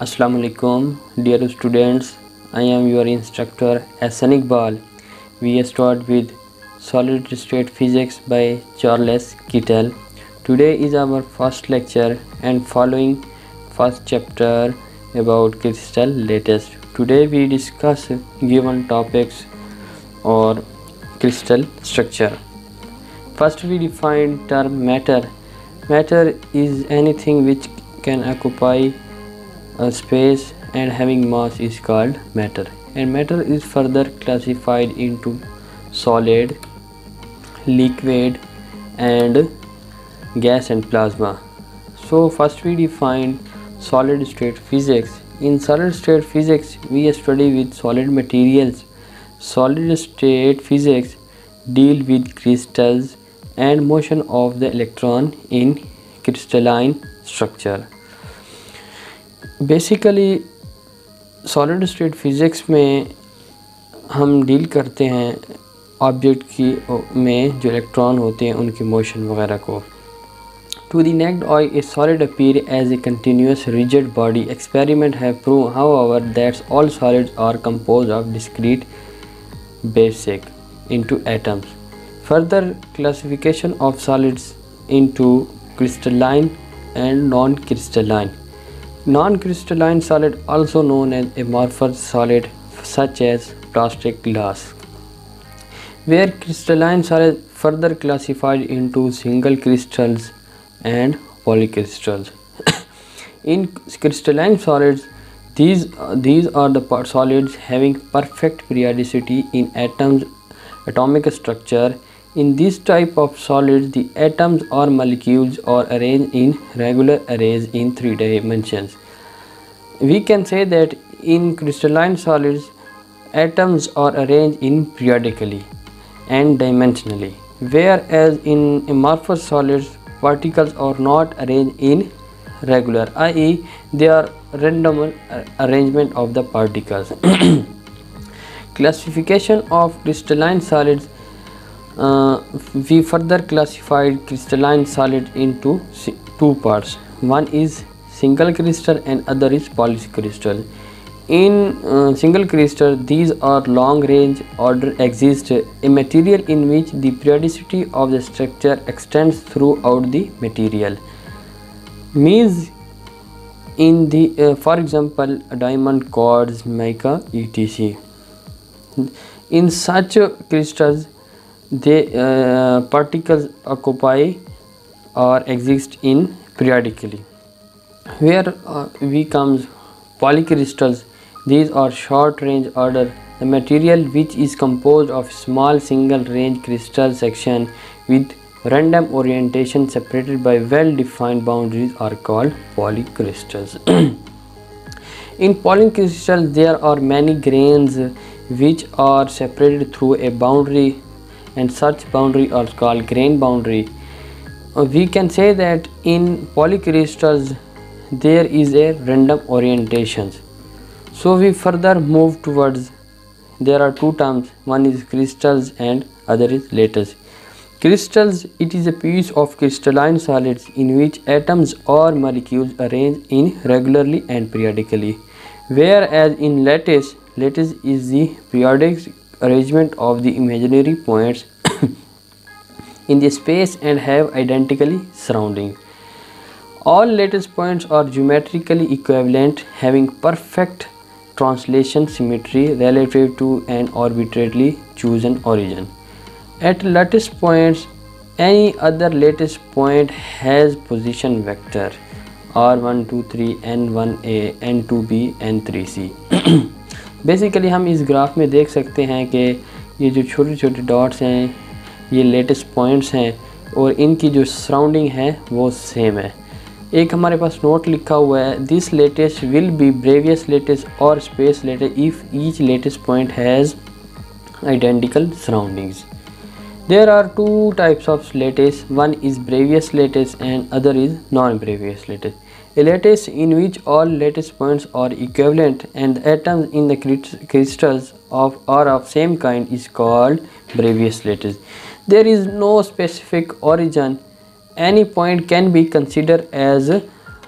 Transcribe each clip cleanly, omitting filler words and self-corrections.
Assalamu alaikum, dear students. I am your instructor Hassan Iqbal. We start with Solid State Physics by Charles Kittel. Today is our first lecture and following first chapter about crystal lattice. Today we discuss given topics or crystal structure. First we define term matter. Matter is anything which can occupy a space and having mass is called matter, and matter is further classified into solid, liquid and gas and plasma. So first we define solid state physics. In solid state physics we study with solid materials. Solid state physics deal with crystals and motion of the electron in crystalline structure. Basically solid state physics में हम deal करते हैं object की में जो electron होते हैं उनकी मोशन वगैरह को. To the naked eye a solid appear as a continuous rigid body. Experiment have prove however that all solids are composed of discrete basic into atoms. Further classification of solids into crystalline and non crystalline. Non-crystalline solid, also known as amorphous solid, such as plastic glass, where crystalline solid further classified into single crystals and polycrystals. In crystalline solids, these are the solids having perfect periodicity in atomic structure. In this type of solids, the atoms or molecules are arranged in regular arrays in 3 dimensions. We can say that in crystalline solids, atoms are arranged in periodically and dimensionally, whereas in amorphous solids, particles are not arranged in regular, i.e. they are random arrangement of the particles. Classification of crystalline solids. We further classified crystalline solid into 2 parts. One is single crystal and other is polycrystal. In single crystal, these are long range order exist, a material in which the periodicity of the structure extends throughout the material. Means in the for example diamond, quartz, mica, etc. In such crystals, the particles occupy or exist in periodically. Where we comes polycrystals. These are short range order. The material which is composed of small single range crystal section with random orientation separated by well defined boundaries are called polycrystals. In polycrystals there are many grains which are separated through a boundary, and such boundary are called grain boundary. We can say that in polycrystals there is a random orientation. So we further move towards, there are 2 terms, one is crystals and other is lattice. Crystals, it is a piece of crystalline solids in which atoms or molecules arrange in regularly and periodically, whereas in lattice is the periodic arrangement of the imaginary points in the space and have identically surrounding. All lattice points are geometrically equivalent, having perfect translation symmetry relative to an arbitrarily chosen origin. At lattice points, any other lattice point has position vector r1 2 3 n1a n2b n3c. Basically हम इस graph में देख सकते हैं कि ये जो छोटे छोटे डॉट्स हैं ये लेटेस्ट पॉइंट्स हैं और इनकी जो सराउंडिंग है वो सेम है. एक हमारे पास नोट लिखा हुआ है, this lattice will be Bravais lattice और space lattice if each lattice point has identical surroundings. There are 2 types of lattice, one is Bravais lattice and other is non-Bravais lattice. A lattice in which all lattice points are equivalent and the atoms in the crystals are of same kind is called Bravais lattice. There is no specific origin. Any point can be considered as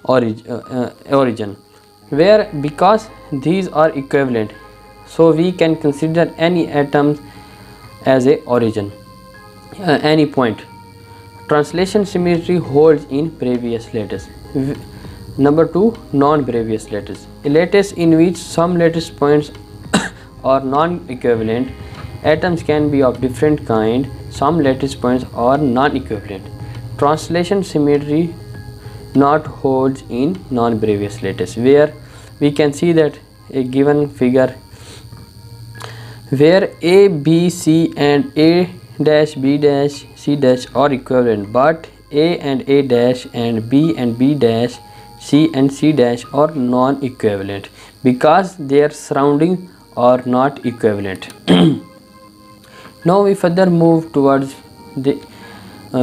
origin. where because these are equivalent, so we can consider any atom as a origin, any point. Translation symmetry holds in Bravais lattice. Number 2, non-Bravais lattice. A lattice in which some lattice points are non-equivalent. Atoms can be of different kind. Some lattice points are non-equivalent. Translation symmetry not holds in non-Bravais lattice, where we can see that a given figure where A, B, C and A dash, B dash, C dash are equivalent, but A and A dash and B dash, C and C dash are non-equivalent because their surroundings are not equivalent. Now we further move towards the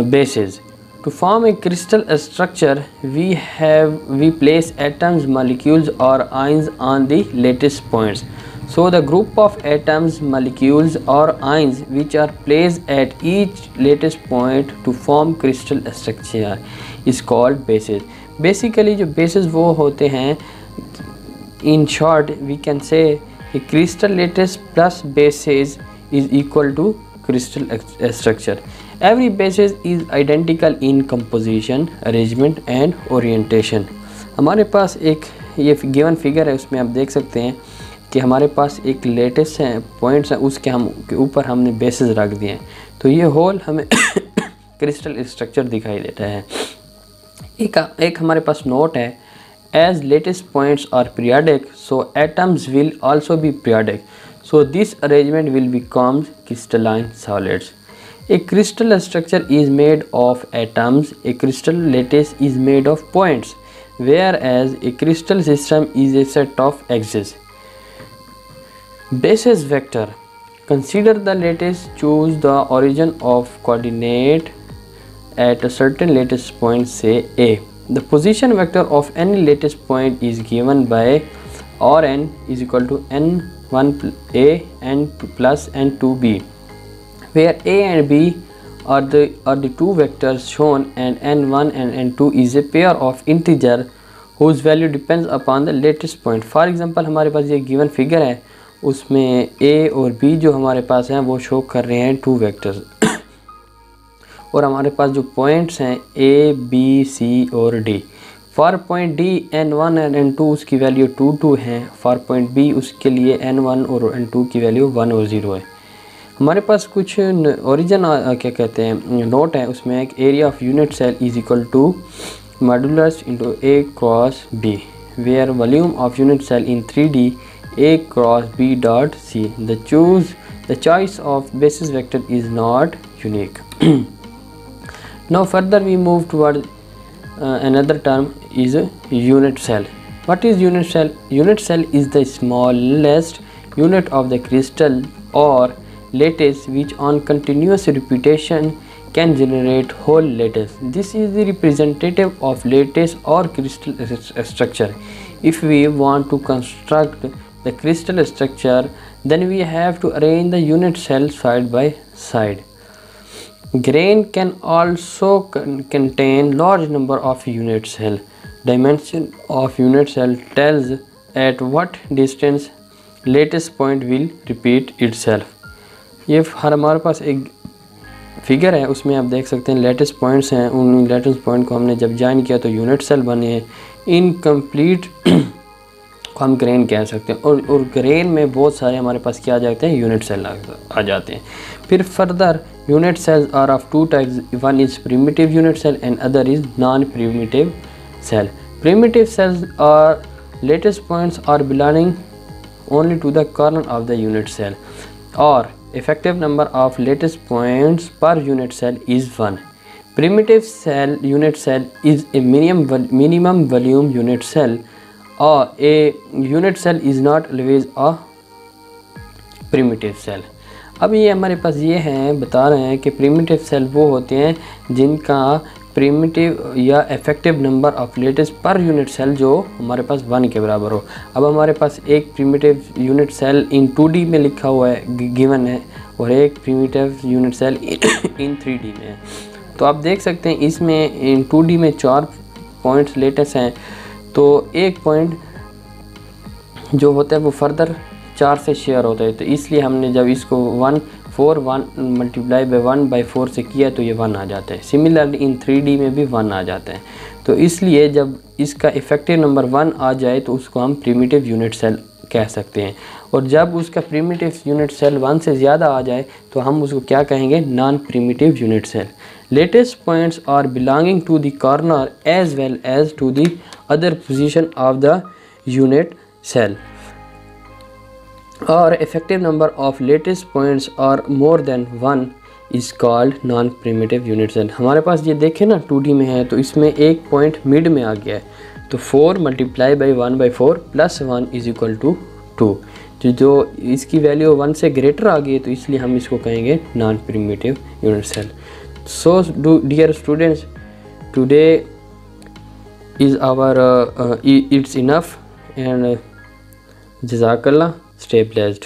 bases. To form a crystal structure, we place atoms, molecules or ions on the lattice points. So the group of atoms, molecules or ions which are placed at each lattice point to form crystal structure is called bases. Basically जो bases वो होते हैं, in short we can say a crystal lattice plus bases is equal to crystal structure. Every basis is identical in composition, arrangement and orientation. हमारे पास एक ये given figure है, उसमें आप देख सकते हैं कि हमारे पास एक लेटेस्ट है, पॉइंट्स हैं, उसके ऊपर हमने बेसिस रख दिए हैं, तो ये होल हमें क्रिस्टल स्ट्रक्चर दिखाई देता है। एक हमारे पास नोट है, as lattice points are periodic so atoms will also be periodic, so this arrangement will become crystalline solids. A crystal structure is made of atoms, a crystal lattice is made of points, whereas a crystal system is a set of axes. Basis vector. Consider the lattice, choose the origin of coordinate at a certain lattice point, say A. The position vector of any lattice point is given by Rn is equal to n1a n plus n2b, where A and B are the two vectors shown and n1 and n2 is a pair of integer whose value depends upon the lattice point. For example हमारे पास ये given figure है, उसमें A और B जो हमारे पास हैं वो शो कर रहे हैं टू वेक्टर्स और हमारे पास जो पॉइंट्स हैं A, B, C और D। For point D n1 and n2 उसकी वैल्यू 2 2 है, फॉर पॉइंट B उसके लिए n1 और n2 की वैल्यू 1 और 0 है। हमारे पास कुछ ओरिजिन क्या कहते हैं नोट है, उसमें एक area of unit cell is equal to modulus into A cross B, where volume of unit cell in 3D A cross B dot C. The choice of basis vector is not unique. Now further we move toward another term is unit cell. What is unit cell? Unit cell is the smallest unit of the crystal or lattice which on continuous repetition can generate whole lattice. This is the representative of lattice or crystal structure. If we want to construct the crystal structure, then we have to arrange the unit cell side by side. Grain can also contain large number of unit cell. Dimension of unit cell tells at what distance lattice point will repeat itself. ये हमारे पास एक figure है, उसमें आप देख सकते हैं latest points हैं, उन लेटेस्ट पॉइंट को हमने जब ज्वाइन किया तो यूनिट सेल बने हैं। इनकम्प्लीट को हम ग्रेन कह सकते हैं और ग्रेन में बहुत सारे हमारे पास क्या आ जाते हैं यूनिट सेल आ जाते हैं। फिर further unit cells are of two types, one is primitive unit cell and other is non primitive cell. Primitive cells are lattice points are belonging only to the kernel of the unit cell, or effective number of lattice points per unit cell is 1. Primitive cell unit cell is a minimum volume unit cell, or a unit cell is not always a primitive cell. अब ये हमारे पास ये हैं बता रहे हैं कि प्रिमिटिव सेल वो होते हैं जिनका प्रिमिटिव या effective number of lattice per unit cell जो हमारे पास 1 के बराबर हो। अब हमारे पास एक प्रिमिटिव यूनिट सेल इन 2D में लिखा हुआ है गिवन है और एक primitive unit cell in 3D में है। तो आप देख सकते हैं इसमें इन 2D में 4 पॉइंट्स लेटेस हैं, तो एक पॉइंट जो होता है वो फर्दर 4 से शेयर होता है, तो इसलिए हमने जब इसको 1 मल्टीप्लाई बाय 1/4 से किया तो ये 1 आ जाता है। सिमिलरली इन 3D में भी 1 आ जाता है। तो इसलिए जब इसका इफेक्टिव नंबर 1 आ जाए तो उसको हम प्रिमिटिव यूनिट सेल कह सकते हैं, और जब उसका प्रिमिटिव यूनिट सेल 1 से ज़्यादा आ जाए तो हम उसको क्या कहेंगे, non primitive unit cell. Lattice points are belonging to the corner as well as to the other position of the unit cell, और effective number of lattice points are more than 1 is called non primitive unit cell. हमारे पास ये देखें ना 2D में है, तो इसमें एक पॉइंट मिड में आ गया है, तो 4 multiply by 1/4 plus 1 is equal to 2। जो इसकी वैल्यू 1 से ग्रेटर आ गई है, तो इसलिए हम इसको कहेंगे non primitive unit cell. So dear students, today is our it's enough, and जज़ाकल्लाह, stay blessed.